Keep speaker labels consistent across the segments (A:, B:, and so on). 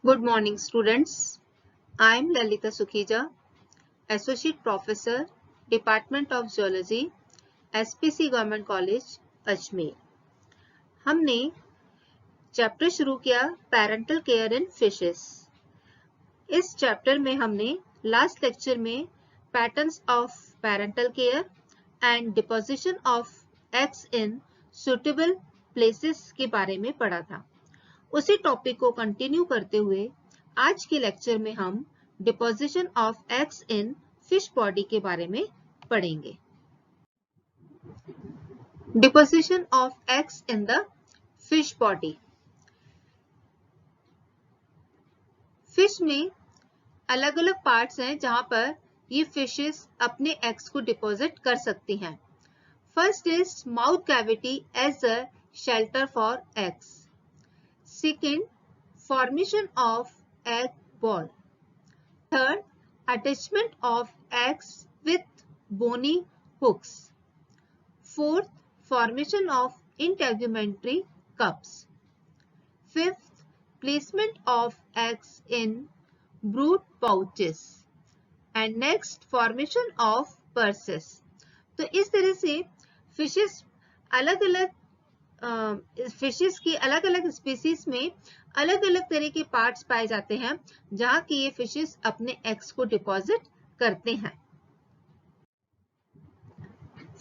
A: Good morning, students. I am Lalita Sukhija, Associate Professor, Department of Zoology, SPC Government College, Ajmer. हमने chapter शुरू किया parental care इन fishes. इस chapter में हमने last lecture में patterns of parental care and deposition of eggs in suitable places के बारे में पढ़ा था। उसी टॉपिक को कंटिन्यू करते हुए आज के लेक्चर में हम deposition of eggs in fish body के बारे में पढ़ेंगे। Deposition of eggs in the fish body. Fish में अलग अलग पार्ट्स हैं जहां पर ये फिशेस अपने एग्स को डिपॉजिट कर सकती हैं। First is mouth cavity as a shelter for eggs. Second, formation of egg ball. Third, attachment of eggs with bony hooks. Fourth, formation of integumentary cups. Fifth, placement of eggs in brood pouches. And next, formation of purses. तो इस तरह से fishes अलग अलग fishes की अलग अलग species में अलग अलग तरह के पार्ट्स पाए जाते हैं जहां की ये फिशेस अपने एग्स को डिपॉजिट करते हैं।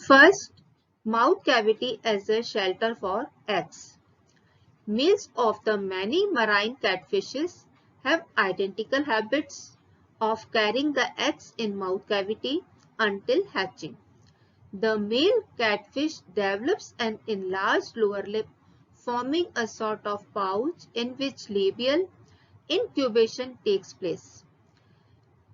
A: First, mouth cavity as a shelter for eggs. Males of the many marine catfishes have identical habits of carrying the eggs in mouth cavity until hatching. The male catfish develops an enlarged lower lip, forming a sort of pouch in which labial incubation takes place.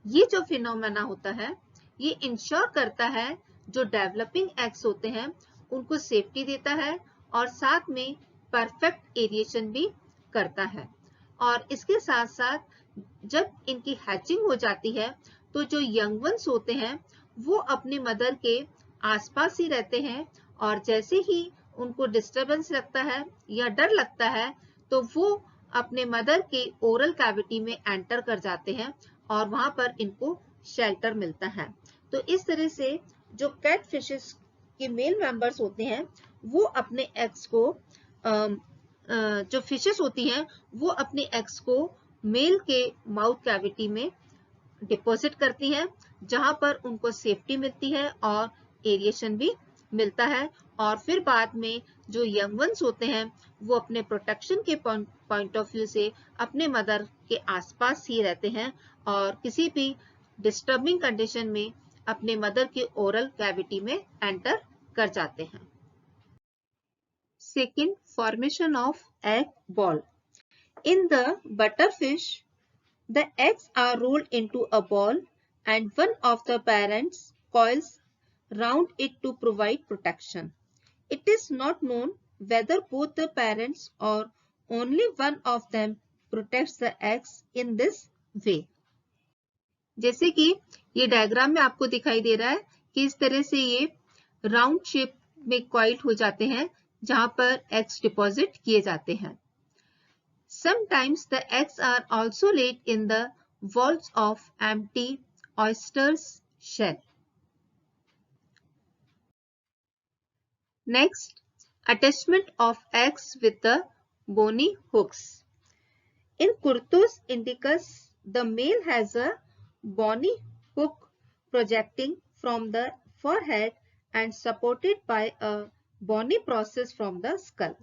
A: ये जो phenomena होता है ये ensure करता है जो developing eggs होते हैं उनको सेफ्टी देता है और साथ में परफेक्ट एरिएशन भी करता है। और इसके साथ साथ जब इनकी हैचिंग हो जाती है तो जो यंग वंस होते हैं वो अपने मदर के आसपास ही रहते हैं और जैसे ही उनको डिस्टरबेंस लगता है या डर लगता है तो वो अपने मदर के ओरल कैविटी में एंटर कर जाते हैं और वहां पर इनको शेल्टर मिलता है। तो इस तरह से जो कैट फिशेस के मेल मेंबर्स होते हैं वो अपने एग्स को जो फिशेस होती हैं वो अपने एग्स को मेल के माउथ कैविटी में डिपॉजिट करती हैं जहां पर उनको सेफ्टी मिलती है और एरिएशन भी मिलता है और फिर बाद में जो यंग वंस होते हैं वो अपने प्रोटेक्शन के पॉइंट ऑफ व्यू से अपने मदर के आसपास ही रहते हैं और किसी भी डिस्टर्बिंग कंडीशन में अपने मदर के ओरल कैविटी में एंटर कर जाते हैं। Second, formation of egg ball. In the butterfish the eggs are rolled into a ball and one of the parents coils round it to provide protection. It is not known whether both the parents or only one of them protects the eggs in this way. जैसे कि ये diagram में आपको दिखाई दे रहा है कि इस तरह से ये राउंड शेप में कॉइल हो जाते हैं जहां पर एग्स डिपॉजिट किए जाते हैं। Sometimes the eggs are also laid in the walls of empty oyster's shell. Next, attachment of eggs with the bony hooks. In Curthus indicus, the male has a bony hook projecting from the forehead and supported by a bony process from the skull.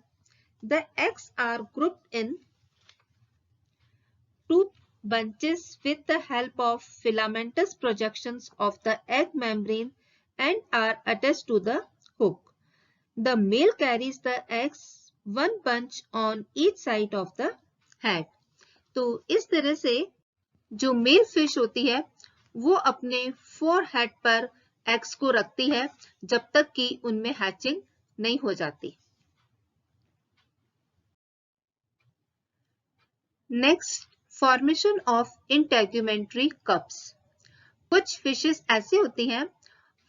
A: The eggs are grouped in two bunches with the help of filamentous projections of the egg membrane and are attached to the hook. The male carries the eggs one bunch on each side of the head. तो इस तरह से जो mail fish होती है वो अपने forehead पर एग्स को रखती है जब तक कि उनमें हैचिंग नहीं हो जाती। Next, formation of integumentary cups. कुछ फिशेस ऐसी होती हैं,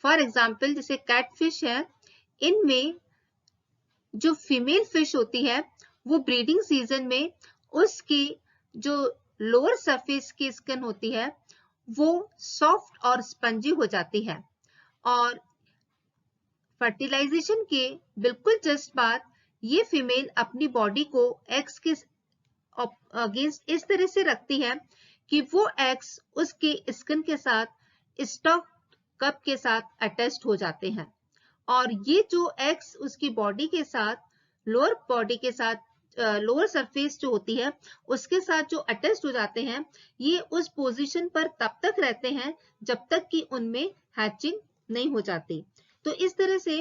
A: फॉर एग्जाम्पल जैसे कैटफिश है, इनमें जो फीमेल फिश होती है वो ब्रीडिंग सीजन में उसकी जो लोअर सरफेस की स्किन होती है वो सॉफ्ट और स्पंजी हो जाती है। और फर्टिलाइजेशन के बिल्कुल जस्ट बाद ये फीमेल अपनी बॉडी को एग्स के अगेंस्ट इस तरह से रखती है कि वो एग्स उसके स्किन के साथ स्टफ कप के साथ अटैच्ड हो जाते हैं। और ये जो एग्स उसकी बॉडी के साथ लोअर बॉडी के साथ लोअर सरफेस जो होती है उसके साथ जो अटैच्ड हो जाते हैं, ये उस पोजीशन पर तब तक रहते हैं जब तक कि उनमें हैचिंग नहीं हो जाती। तो इस तरह से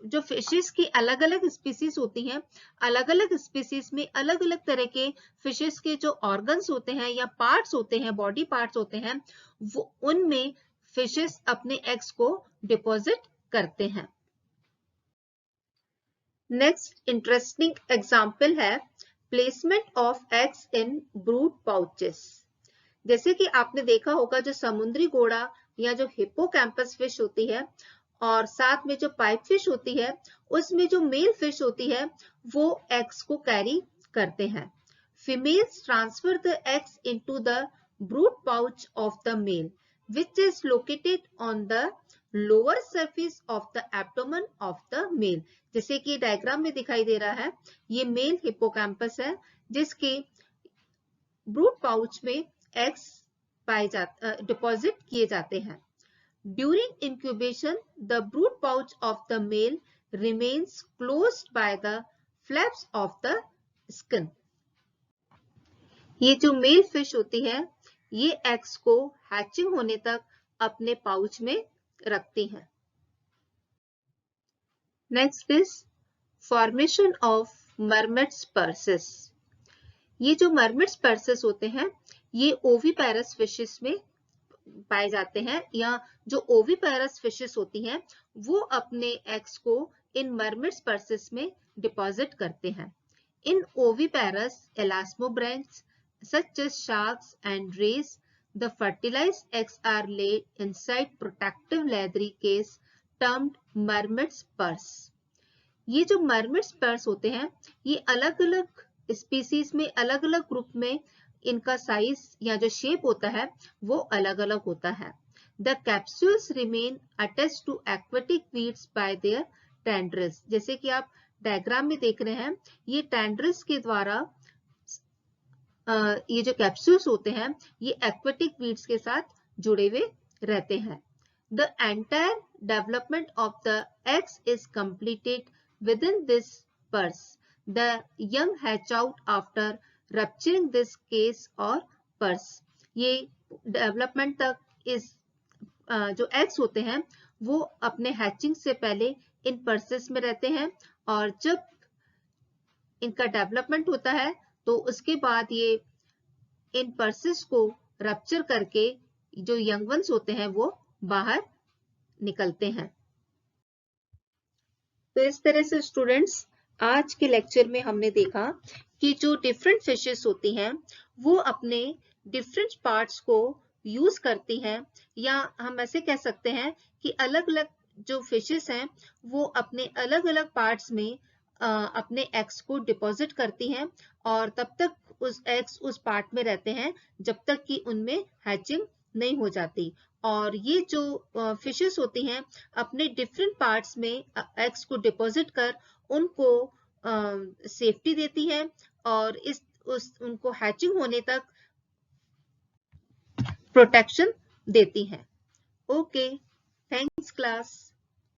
A: जो फिशेस की अलग अलग स्पीसीज होती हैं, अलग अलग स्पीसीज में अलग अलग तरह के फिशेस के जो ऑर्गन्स होते हैं या पार्ट्स होते हैं, बॉडी पार्ट्स होते हैं, वो उनमें फिशेस अपने एग्स को डिपॉजिट करते हैं। नेक्स्ट इंटरेस्टिंग एग्जाम्पल है placement of eggs in brood pouches. जैसे कि आपने देखा होगा जो समुद्री घोड़ा या जो हिप्पोकैम्पस फिश होती है और साथ में जो पाइप फिश होती है, उसमें जो मेल फिश होती है वो एग्स को कैरी करते हैं। Females transfer the eggs into the brood pouch of the male which is located on the lower surface of the abdomen of the male। जैसे कि डायग्राम में दिखाई दे रहा है, ये मेल हिप्पोकैम्पस है जिसके ब्रूड पाउच में एग्स पाए जाते डिपॉजिट किए जाते हैं। During incubation the brood pouch of the male remains closed by the flaps of the skin. ये जो मेल फिश होती है ये एग्स को हैचिंग होने तक अपने पाउच में रखती हैं। Next is formation of mermaids purses. ये जो मरमेड्स पर्सेस होते हैं ये ओविपेरस फिशेस में पाए जाते हैं, या जो ओविपेरस फिशेस होती हैं वो अपने एग्स को इन मरमेड्स पर्सेस में डिपॉजिट करते हैं। इन oviparous एलास्मोब्रेंट्स such as sharks and rays, the fertilized eggs are laid inside protective leathery case termed mermaid's purse। ये जो mermaid's purse होते हैं ये अलग अलग स्पीसीज में अलग अलग ग्रुप में इनका साइज या जो शेप होता है वो अलग अलग होता है। The capsules remain attached to aquatic weeds by their tendrils। जैसे कि आप डायग्राम में देख रहे हैं ये टेंड्रिल्स के द्वारा ये जो कैप्सूल्स होते हैं ये एक्वेटिक वीड्स के साथ जुड़े हुए रहते हैं। The entire development of the eggs is completed within this purse। The young hatch out after rupturing this case or purse। ये डेवलपमेंट तक इस जो एग्स होते हैं वो अपने हैचिंग से पहले इन पर्सेस में रहते हैं, और जब इनका डेवलपमेंट होता है तो उसके बाद ये इन पर्सेस को रप्चर करके जो यंग वंस होते हैं वो बाहर निकलते हैं। तो इस तरह से स्टूडेंट्स आज के लेक्चर में हमने देखा कि जो डिफरेंट फिशेस होती हैं वो अपने डिफरेंट पार्ट्स को यूज करती हैं, या हम ऐसे कह सकते हैं कि अलग अलग जो फिशेस हैं वो अपने अलग अलग पार्ट्स में अपने एग्स को डिपॉजिट करती हैं और तब तक उस एग्स उस पार्ट में रहते हैं जब तक कि उनमें हैचिंग नहीं हो जाती। और ये जो फिशेस होती हैं अपने डिफरेंट पार्ट्स में एग्स को डिपॉजिट कर उनको सेफ्टी देती हैं और उनको हैचिंग होने तक प्रोटेक्शन देती हैं। Okay, thanks class.